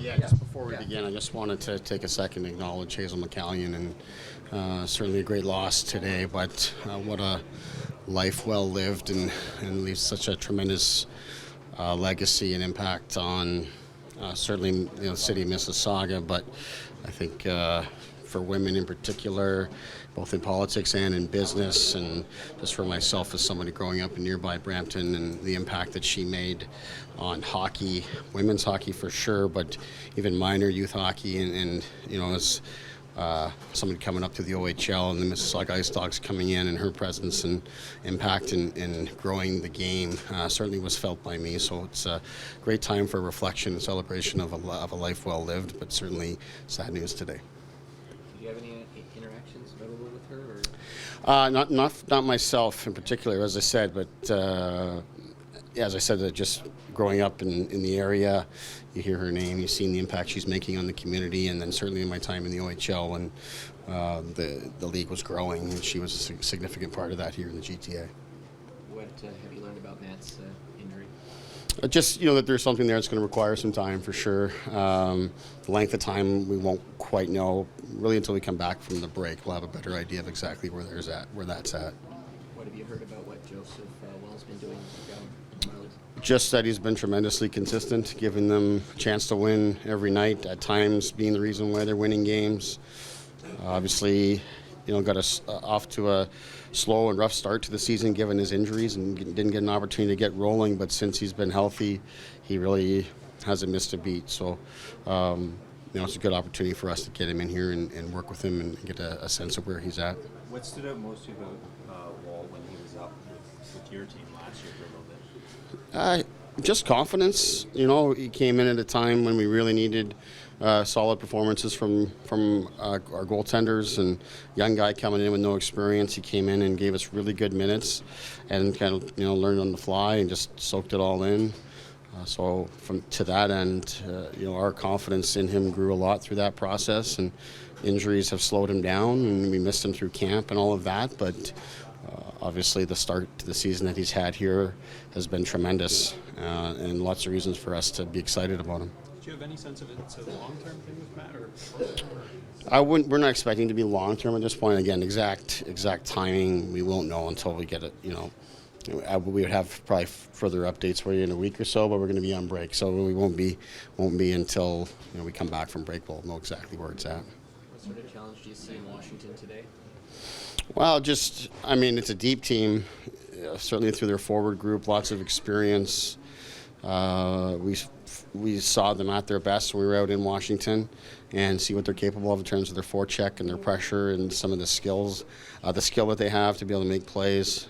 Just before we begin, I just wanted to take a second to acknowledge Hazel McCallion, and certainly a great loss today, but what a life well lived, and leaves such a tremendous legacy and impact on certainly the city of Mississauga, but I think for women in particular, both in politics and in business, and just for myself as somebody growing up in nearby Brampton, and the impact that she made on hockey, women's hockey for sure, but even minor youth hockey, and as somebody coming up to the OHL and the Mississauga Ice Dogs coming in, and her presence and impact in growing the game certainly was felt by me. So it's a great time for reflection and celebration of a life well lived, but certainly sad news today. Did you have any interactions notable with her? Or? Not myself in particular, as I said, but as I said, just growing up in the area, you hear her name, you've seen the impact she's making on the community, and then certainly in my time in the OHL when the league was growing, and she was a significant part of that here in the GTA. What have you learned about Matt's injury? Just, that there's something there that's going to require some time for sure. The length of time we won't quite know really until we come back from the break. We'll have a better idea of exactly where that's at. What have you heard about what Joseph Well's been doing down in Marlies? Just that he's been tremendously consistent, giving them a chance to win every night, at times being the reason why they're winning games. Obviously, got us off to a slow and rough start to the season given his injuries, and didn't get an opportunity to get rolling, but since he's been healthy, he really hasn't missed a beat. So it's a good opportunity for us to get him in here and work with him and get a sense of where he's at. What stood out most to you about Wall when he was up with your team last year for a little bit? Just confidence. He came in at a time when we really needed solid performances from our goaltenders, and young guy coming in with no experience. He came in and gave us really good minutes, and kind of learned on the fly and just soaked it all in. So to that end, our confidence in him grew a lot through that process, and injuries have slowed him down, and we missed him through camp and all of that, but obviously the start to the season that he's had here has been tremendous, and lots of reasons for us to be excited about him. Do you have any sense of it's a long-term thing with Matt? Or? We're not expecting to be long-term at this point. Again, exact timing we won't know until we get it. We would have probably further updates for you in a week or so, but we're going to be on break, so we won't be until we come back from break. We'll know exactly where it's at. What sort of challenge do you see in Washington today? Well, it's a deep team, certainly through their forward group, lots of experience. We saw them at their best when we were out in Washington, and see what they're capable of in terms of their forecheck and their pressure and some of the skills, the skill that they have to be able to make plays.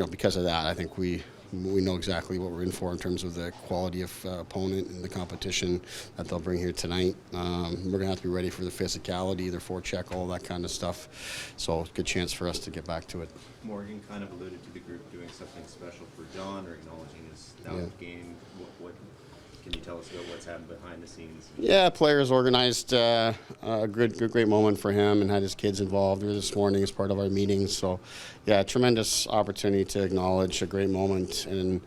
Because of that, I think we know exactly what we're in for in terms of the quality of opponent and the competition that they'll bring here tonight. We're going to have to be ready for the physicality, their forecheck, all that kind of stuff. So good chance for us to get back to it. Morgan kind of alluded to the group doing something special for John, or acknowledging his game. What can you tell us about what's happened behind the scenes? Yeah, players organized a great moment for him and had his kids involved this morning as part of our meeting. So, tremendous opportunity to acknowledge a great moment in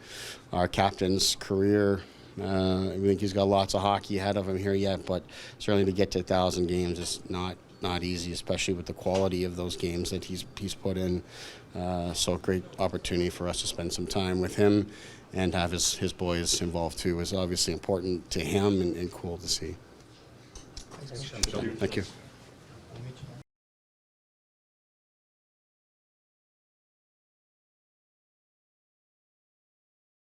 our captain's career. I think he's got lots of hockey ahead of him here yet, but certainly to get to 1,000 games is not easy, especially with the quality of those games that he's put in. So great opportunity for us to spend some time with him and have his boys involved too is obviously important to him and cool to see. Thank you.